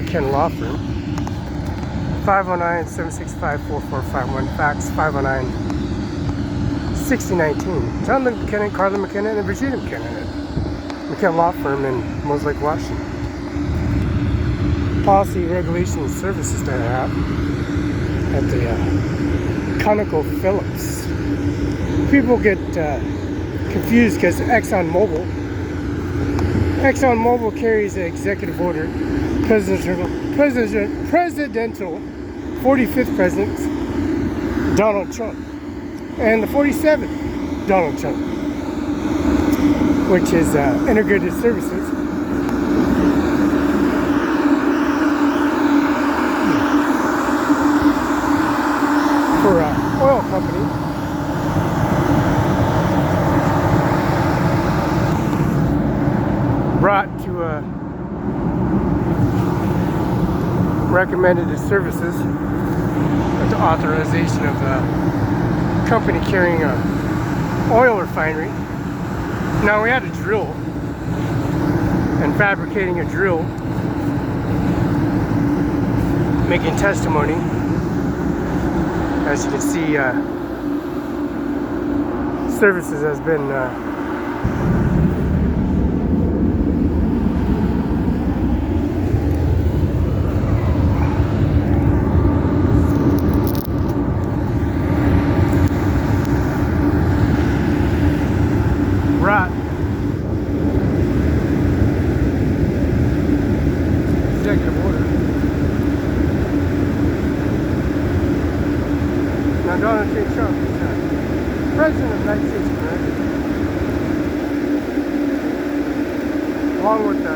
McKenna Law Firm. 509-765-4451. Fax 509-6019. Jonathan McKenna, Carla McKenna, and Virginia McKenna. McKenna Law Firm in Mose Lake, Washington. Policy, regulation, and services that I have at the ConocoPhillips. People get confused because Exxon Mobil carries an executive order, presidential 45th president Donald Trump, and the 47th Donald Trump, which is integrated services. For an oil company. Brought to recommended his services with the authorization of the company carrying a oil refinery. Now we had a drill and fabricating a drill, making testimony. As you can see, services has been brought. Executive order. Now Donald J. Trump is President of the United States of America, along with the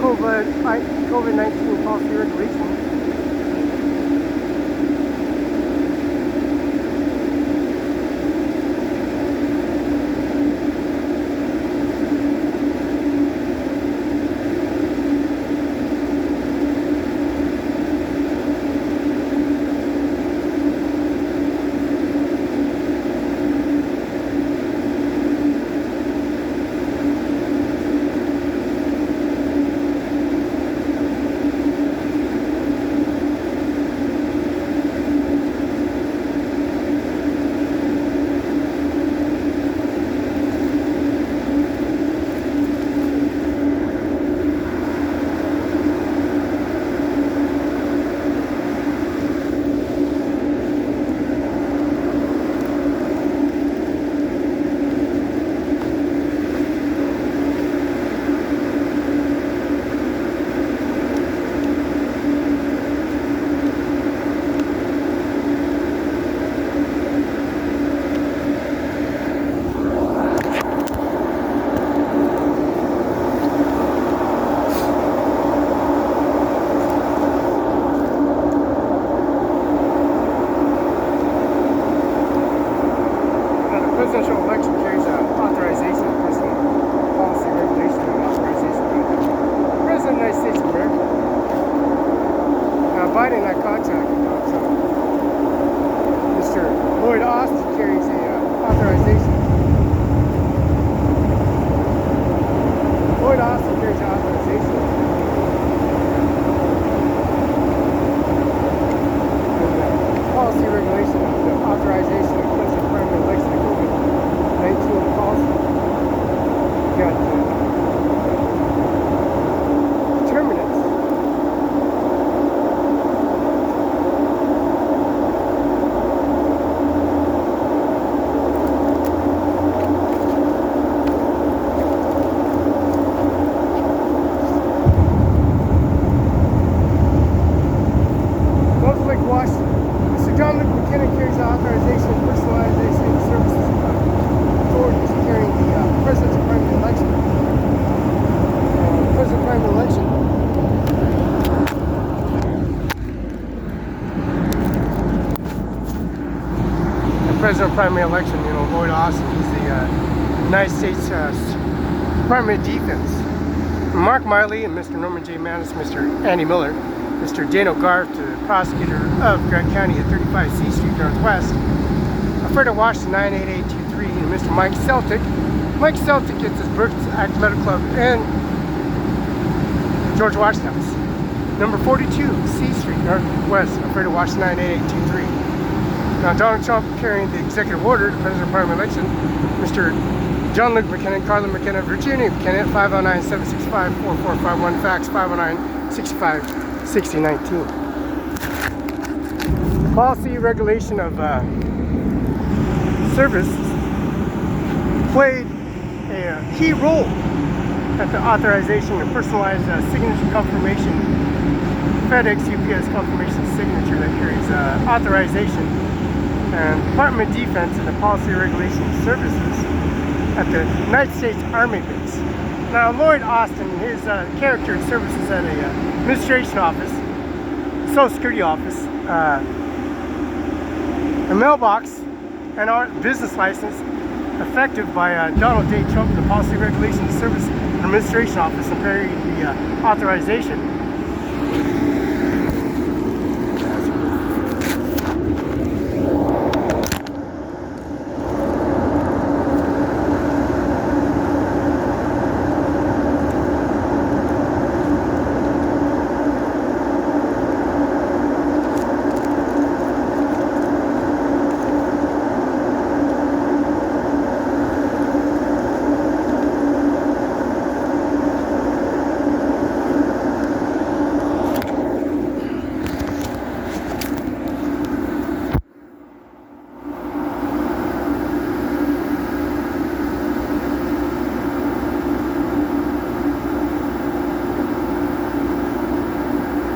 COVID-19 policy regulations. Presidential election carries authorization of president, policy, regulation, and authorization of the President of the United States of America. Now, Biden that contract, Mr. Lloyd Austin carries a authorization. Lloyd Austin carries an authorization. Policy, regulation, of the authorization of presidential primary election. 19 calls. Got determinants. Mose Lake, Washington. Mr. Jonathan McKenna carries the authorization and personalization of services authorities carrying the presidential primary election. Presidential primary election. The presidential primary election, Lloyd Austin, he's the United States Department of Defense. Mark Miley and Mr. Norman J. Mattis, Mr. Andy Miller, Mr. Dano Garth, the prosecutor of Grant County at 35 C Street Northwest. Alfredo Washington 98823, and Mr. Mike Celtic. Mike Celtic gets his Birth Act Medical Club and George Washington House. Number 42, C Street, Northwest, Alfredo, Washington 98823. Now, Donald Trump carrying the executive order, the President of Parliament election, Mr. John Luke McKinnon, Carla McKenna, Virginia McKinnon, 509-765-4451, fax 509-65-6019. Policy regulation of service played a key role at the authorization of personalized signature confirmation, FedEx UPS confirmation signature that carries authorization, and Department of Defense and the policy regulation services at the United States Army base. Now, Lloyd Austin, his character and services at a administration office, Social Security office, a mailbox, and our business license effective by Donald J. Trump, the Policy Regulation Service Administration Office, and carried the authorization.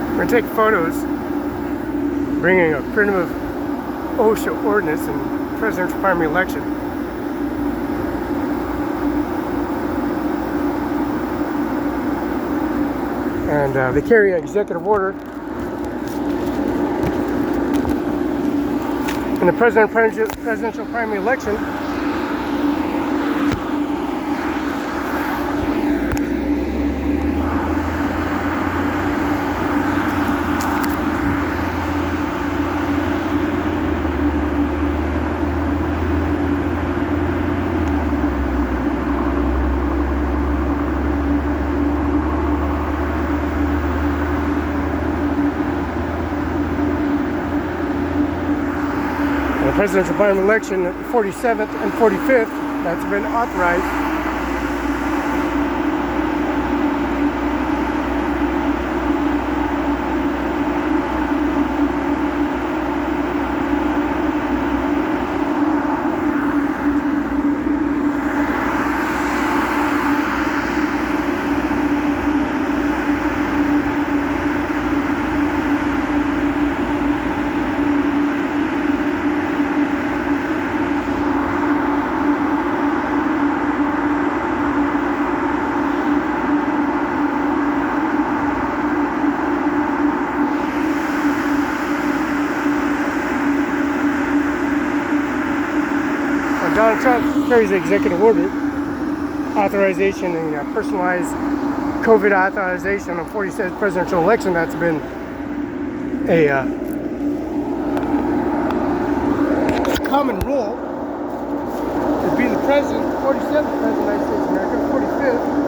We're going to take photos bringing a primitive OSHA ordinance in presidential primary election. And they carry an executive order in the presidential primary election. Presidential primary election, 47th and 45th, that's been authorized. Donald Trump carries the executive order authorization and personalized COVID authorization on 47th presidential election. That's been a common rule as being the president, 47th president of the United States of America, 45th.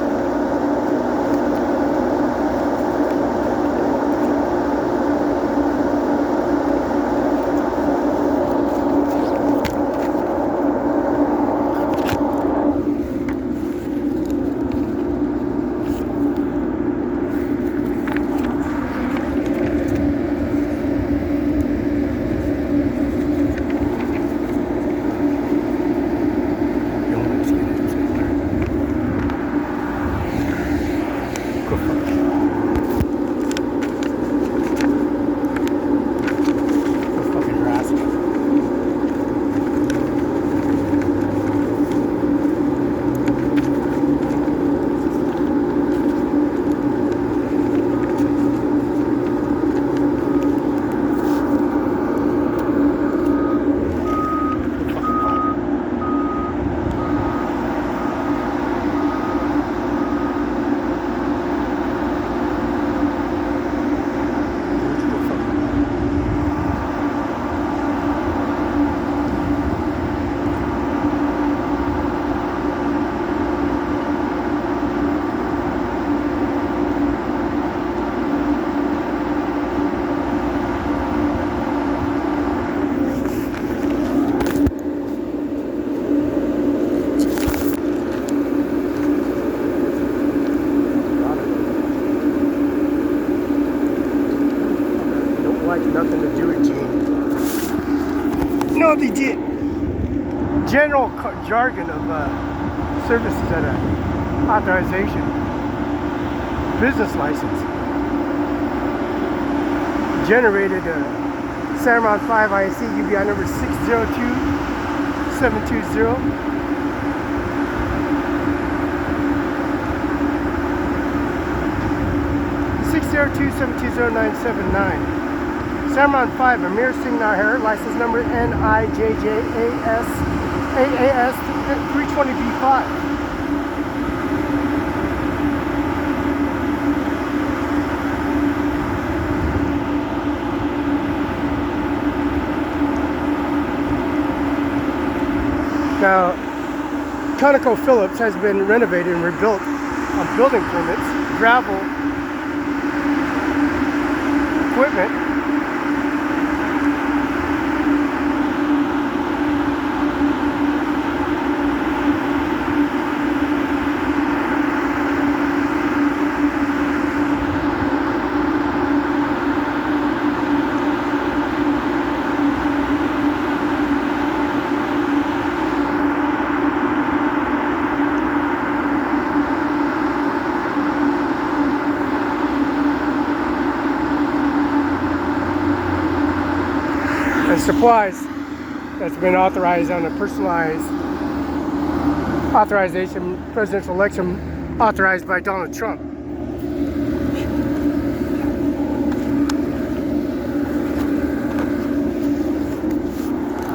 general jargon of services at a authorization, business license. Generated OWNERCIMARON5INC UBI number 602720. 602-720-979. OWNERCIMARON5, Ajmer Singh, license number NIJJAS AAS 320B5. Now, ConocoPhillips has been renovated and rebuilt on building permits, gravel equipment, and supplies that's been authorized on a personalized authorization, presidential election authorized by Donald Trump.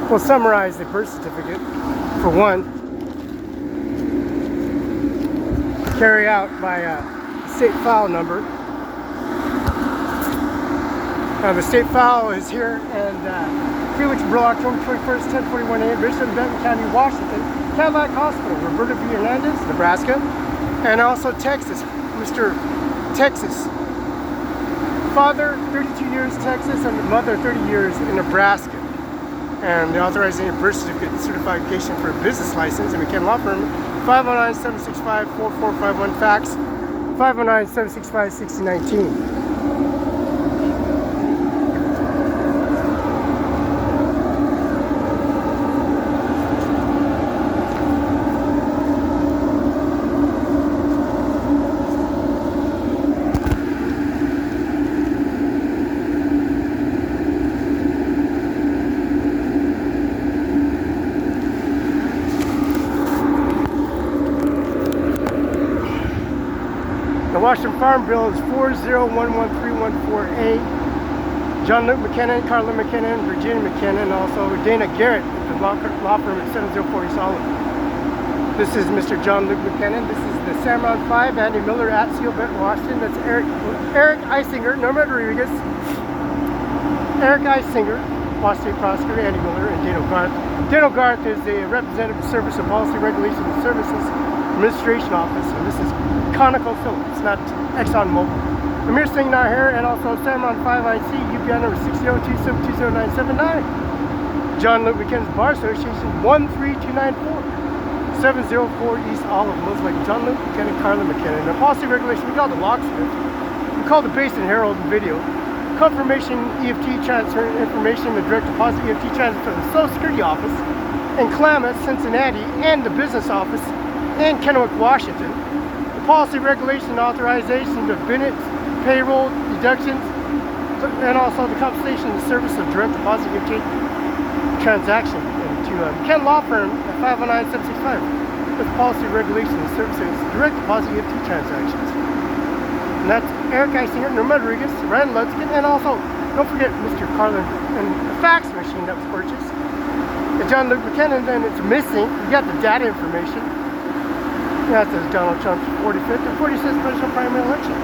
We'll summarize the birth certificate. For one, carry out by a state file number. The state file is here, and Felix, Barela, October 21st, 1041 a.m., Richmond, Benton County, Washington, Cadillac Hospital, Roberta V. Hernandez, Nebraska, and also Texas, Mr. Texas. Father, 32 years Texas, and mother, 30 years in Nebraska. And the authorizing birth certificate certification for a business license, and McKen Law Firm, 509-765-4451, fax, 509-765-6019. The Washington Farm Bill is 4011314A. John Luke McKinnon, Carla McKinnon, Virginia McKinnon, and also Dana Garrett, the law firm at 704 East Olive. This is Mr. John Luke McKinnon. This is the OWNERCIMARON5, Andy Miller at Seal Benton, Washington. That's Eric Isinger, Norma Rodriguez, Eric Isinger, Washington State Prosecutor, Andy Miller, and Dano Garth. Dano Garth is the representative Service of Policy, Regulation, and Services Administration Office, and this is ConocoPhillips, not ExxonMobil. Ajmer Singh here, and also OWNERCIMARON5INC, UPI number 602-720-979. John Luke McKinnon's Bar Association, 13294, 704 East Olive, Muslim. John Luke McKinnon, Carla McKinnon. The policy regulation, we call the locksmith. We call the Basin Herald video. Confirmation EFT transfer information, the direct deposit EFT transfer from the Social Security office in Klamath, Cincinnati, and the business office in Kennewick, Washington. The policy regulation authorization of benefits, payroll, deductions, and also the compensation and service of direct deposit EFT transaction to McKen Law Firm at 509-765 with policy regulation and services direct deposit EFT transactions. And that's Eric Isinger, Norma Rodriguez, Ryan Ludskin, and also don't forget Mr. Carlin and the fax machine that was purchased. And John Luke McKinnon, then it's missing. You got the data information. That says Donald Trump's 45th and 46th presidential primary election.